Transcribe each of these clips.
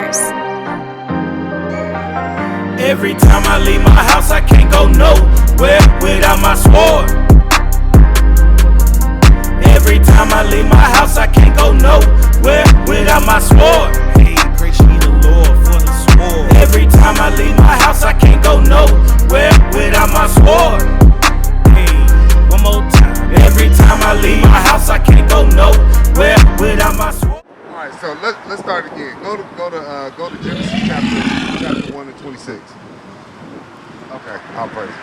yours. Every time I leave my house, I can't go nowhere without my sword. Every time I leave my house, I can't go nowhere without my sword. Hey, praise ye the Lord for his sword. Every time I leave my house, I can't go nowhere without my sword. Hey, one more time. Every time I leave my house, I can't go nowhere without my sword. All right, so let's start again. Go to Genesis chapter 1 and 26. Okay, I'll praise it.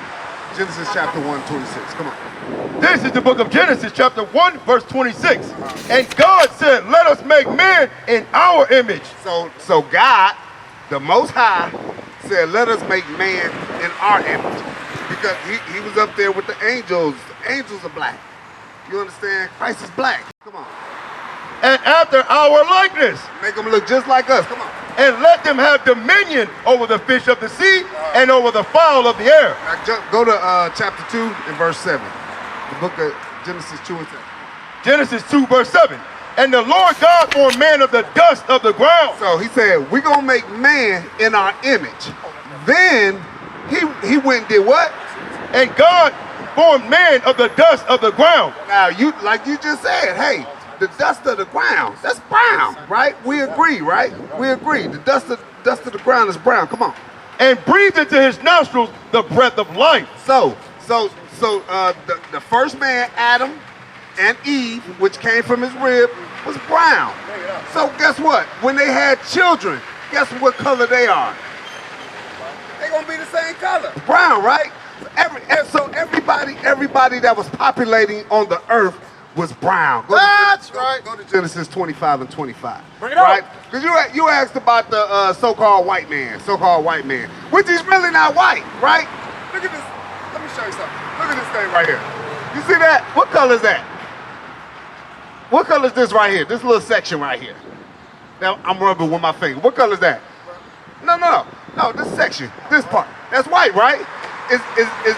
Genesis chapter 1, 26. Come on. This is the book of Genesis, chapter 1, verse 26. And God said, let us make man in our image. So God, the Most High, said, let us make man in our image. Because he was up there with the angels. The angels are black. You understand? Christ is black. Come on. And after our likeness. Make them look just like us. Come on. And let them have dominion over the fish of the sea and over the fowl of the air. Now go to chapter 2 and verse 7. The book of Genesis 2 and 7. Genesis 2, verse 7. And the Lord God formed man of the dust of the ground. So he said, we're going to make man in our image. Then he went and did what? And God formed man of the dust of the ground. Now, like you just said, hey, the dust of the ground, that's brown, right? We agree, right? We agree. The dust of the ground is brown. Come on. And breathed into his nostrils the breath of life. So the first man, Adam and Eve, which came from his rib, was brown. So guess what? When they had children, guess what color they are? They're gonna be the same color. Brown, right? So everybody that was populating on the earth was brown. That's right. Go to Genesis 25 and 25. Bring it right? up. Because you asked about the so-called white man, which is really not white, right? Look at this. Let me show you something. Look at this thing right here. You see that? What color is that? What color is this right here? This little section right here. Now I'm rubbing with my finger. What color is that? No, this section, this part. That's white, right? Is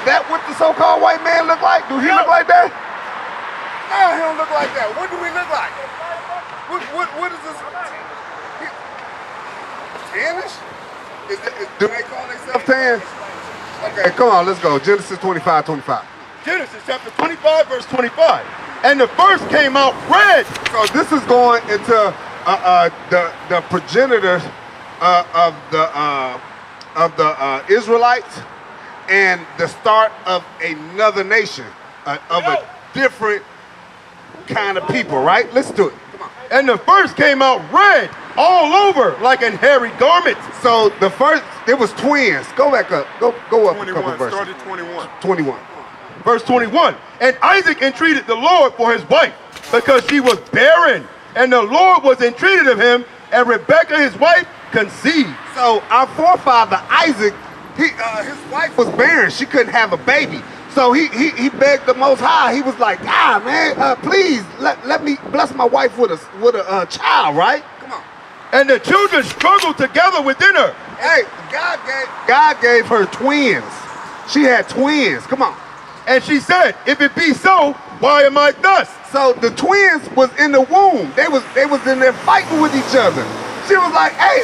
that what the so-called white man look like? Do he look like that? No, he don't look like that. What do we look like? What is this? Tannish? Do they call themselves tan? Okay, come on, let's go. Genesis 25. Genesis chapter 25, verse 25. And the first came out red. So this is going into the progenitors of the Israelites and the start of another nation, of a different kind of people, right? Listen to it. Come on. And the first came out red all over like an hairy garment. So the first, it was twins. Go back up. Go up 21, a couple verses. started 21. 21. Verse 21. And Isaac entreated the Lord for his wife because she was barren. And the Lord was entreated of him, and Rebekah his wife conceived. So our forefather Isaac, his wife was barren. She couldn't have a baby. So he begged the Most High. He was like, man, please let me bless my wife with a child, right? Come on. And the children struggled together within her. Hey, God gave her twins. She had twins. Come on. And she said, if it be so, why am I thus? So the twins was in the womb. They was in there fighting with each other. She was like, hey,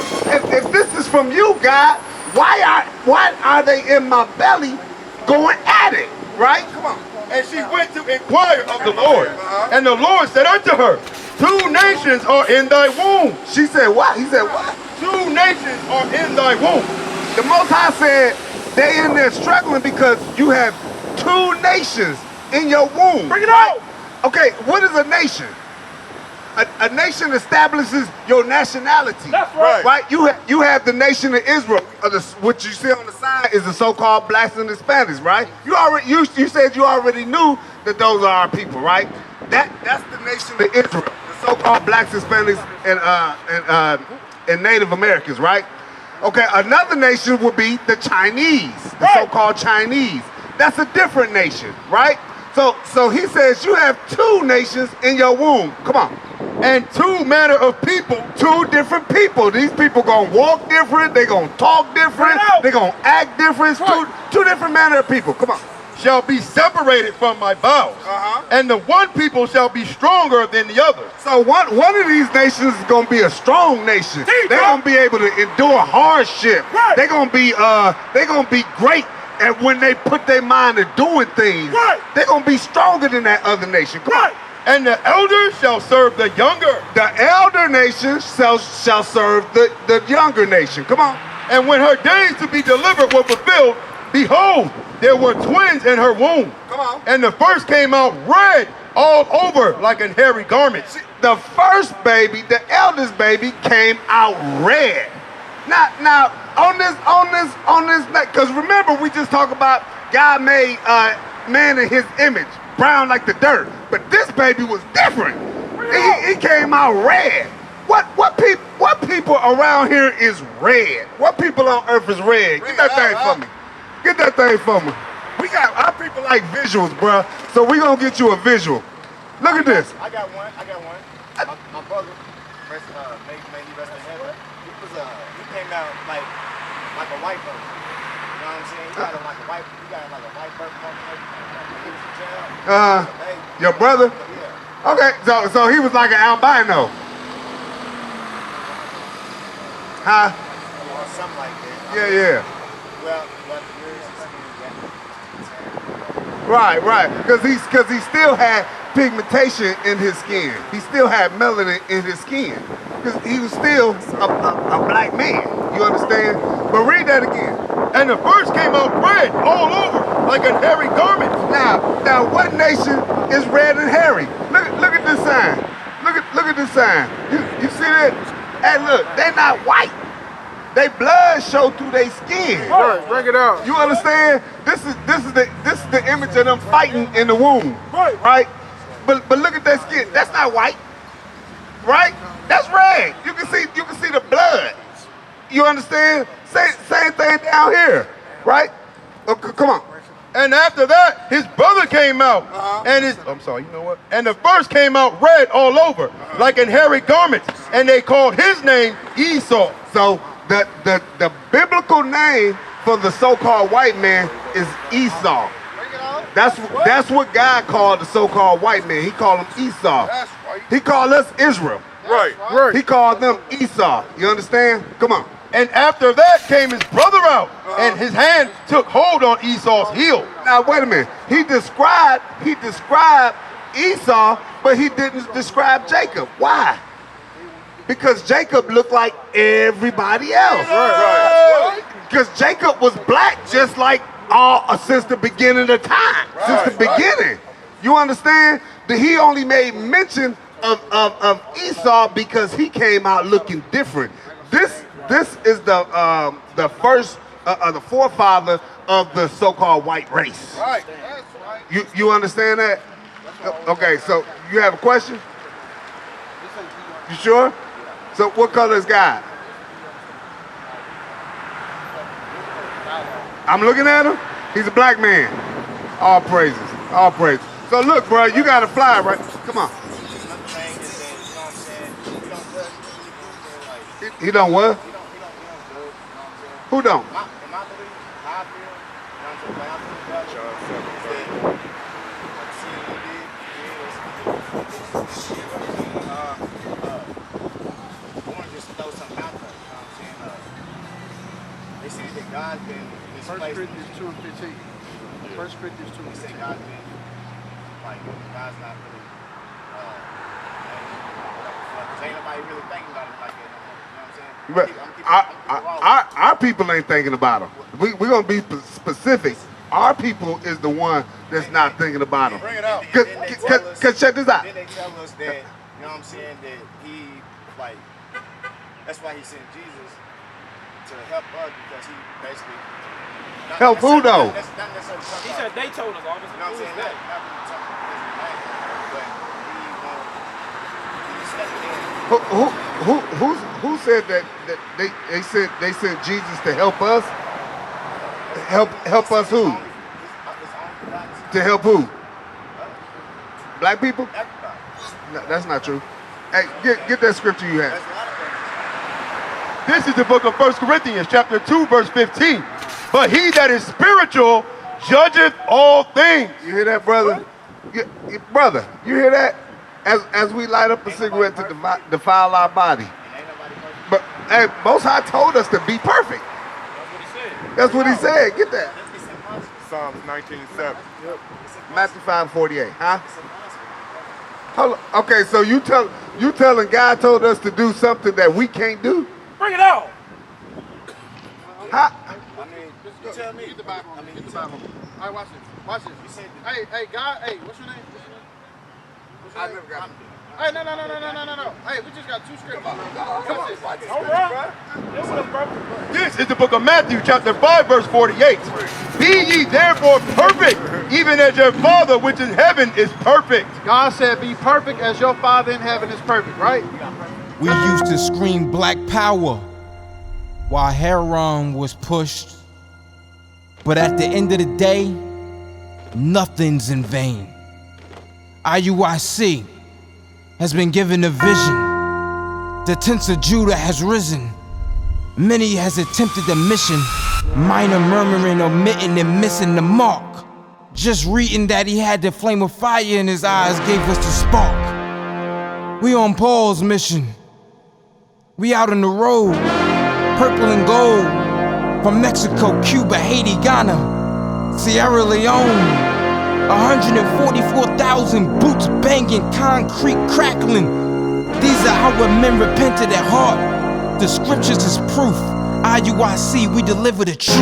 if this is from you, God, why are they in my belly going at it? Right? Come on. And she went to inquire of the Lord. And the Lord said unto her, 2 nations are in thy womb. She said, what? He said, what? 2 nations are in thy womb. The Most High said, they in there struggling because you have 2 nations in your womb. Bring it out. Okay, what is a nation? A nation establishes your nationality. That's right. Right? You have the nation of Israel. What you see on the side is the so-called blacks and Hispanics, right? You said you already knew that those are our people, right? That's the nation of Israel. The so-called blacks, Hispanics, and Native Americans, right? Okay, another nation would be the Chinese, the so-called Chinese. That's a different nation, right? So he says you have 2 nations in your womb. Come on. And 2 manner of people. 2 different people. These people gonna walk different. They gonna talk different. They gonna act different. Two different manner of people. Come on. shall be separated from my bowels, and the one people shall be stronger than the other. So one of these nations is gonna be a strong nation. They're gonna be able to endure hardship. Right. They're gonna be great at when they put their mind to doing things. Right. They're gonna be stronger than that other nation. Come on. And the elder shall serve the younger. The elder nation shall serve the younger nation. Come on. And when her days to be delivered were fulfilled, behold, there were twins in her womb. Come on. And the first came out red all over like an hairy garment. The first baby, the eldest baby, came out red. Now on this, because remember we just talked about God made man in His image, brown like the dirt. But this baby was different. He came out red. What people around here is red? What people on earth is red? Get that thing for me. Get that thing for me. Our people like visuals, bruh. So we gonna get you a visual. Look at this. I got one. My brother, may he rest in heaven. He came out like a white person. You know what I'm saying? He got like a white birth he was a child. Your brother? Yeah. Okay, so he was like an albino. Huh? Or something like that. Yeah. Well, Right. Because he still had pigmentation in his skin. He still had melanin in his skin. Because he was still a black man. You understand? But read that again. And the first came out red all over like a hairy garment. Now, what nation is red and hairy? Look at this sign. Look at this sign. You see that? Hey, look, they're not white. They blood show through their skin. Right, bring it out. You understand? This is the image of them fighting in the womb. Right? But look at that skin. That's not white. Right? That's red. You can see the blood. You understand? Same thing down here. Right? Come on. And after that, his brother came out, and the first came out red all over, like an hairy garment, and they called his name Esau. So the biblical name for the so-called white man is Esau. That's what God called the so-called white man. He called him Esau. He called us Israel. Right. He called them Esau. You understand? Come on. And after that came his brother out, and his hand took hold on Esau's heel. Now wait a minute. He described Esau, but he didn't describe Jacob. Why? Because Jacob looked like everybody else. Right. Because Jacob was black just like since the beginning of time. Since the beginning. You understand? That he only made mention of Esau because he came out looking different. This is the first the forefather of the so-called white race. Right. You understand that? Okay, so you have a question? You sure? So what color is God? I'm looking at him. He's a black man. All praises. All praises. So look, bro, you got to fly, right? Come on. He don't what? Who don't? They say that God's been First Corinthians 2 and 15. First Corinthians 2 and 15. They say God's been God's not really ain't nobody really thinking about it like that. You know what I'm saying? But our people ain't thinking about him. We're going to be specific. Our people is the one that's not thinking about him. Bring it out. Because check this out. Then they tell us that, you know what I'm saying, that he, that's why he sent Jesus to help us, because he basically... Help who though? He said they told us, obviously. You know what I'm saying? Not Who said that they sent Jesus to help us? Help us who? To help who? Black people? No, that's not true. Hey, get that scripture you have. This is the book of 1 Corinthians chapter 2 verse 15. But he that is spiritual judgeth all things. You hear that, brother? Brother, you hear that? As we light up a cigarette to defile our body. But hey, Most High told us to be perfect. That's what he said. Get that. Psalms 19:7. Matthew 5:48. Huh? Hold on. Okay, so you telling God told us to do something that we can't do? Bring it on. How? I mean, you tell me. Get the Bible on me. Get the Bible on me. All right, watch this. Watch this. Hey, God. Hey, what's your name? I never got it. Hey, no. Hey, we just got two scriptures. Come on. All right. This one, bro. This is the book of Matthew, chapter 5, verse 48. Be ye therefore perfect, even as your Father which is in heaven is perfect. God said, be perfect as your Father in heaven is perfect, right? We used to scream black power while Heron was pushed. But at the end of the day, nothing's in vain. IUIC has been given a vision. The tents of Judah has risen. Many has attempted the mission, minor murmuring, omitting, and missing the mark. Just reading that he had the flame of fire in his eyes gave us the spark. We on Paul's mission. We out on the road, purple and gold, from Mexico, Cuba, Haiti, Ghana, Sierra Leone. 144,000 boots banging, concrete crackling. These are our men repented at heart. The scriptures is proof. IUIC, we deliver the truth.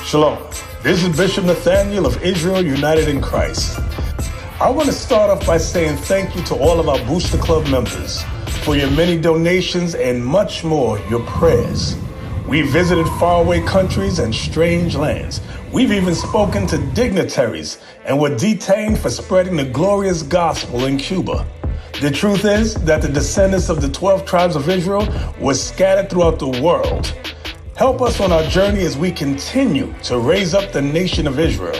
Shalom. This is Bishop Nathaniel of Israel United in Christ. I want to start off by saying thank you to all of our Booster Club members for your many donations and much more, your prayers. We visited faraway countries and strange lands. We've even spoken to dignitaries and were detained for spreading the glorious gospel in Cuba. The truth is that the descendants of the 12 tribes of Israel were scattered throughout the world. Help us on our journey as we continue to raise up the nation of Israel.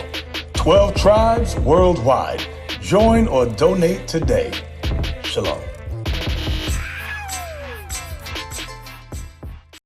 12 tribes worldwide. Join or donate today. Shalom.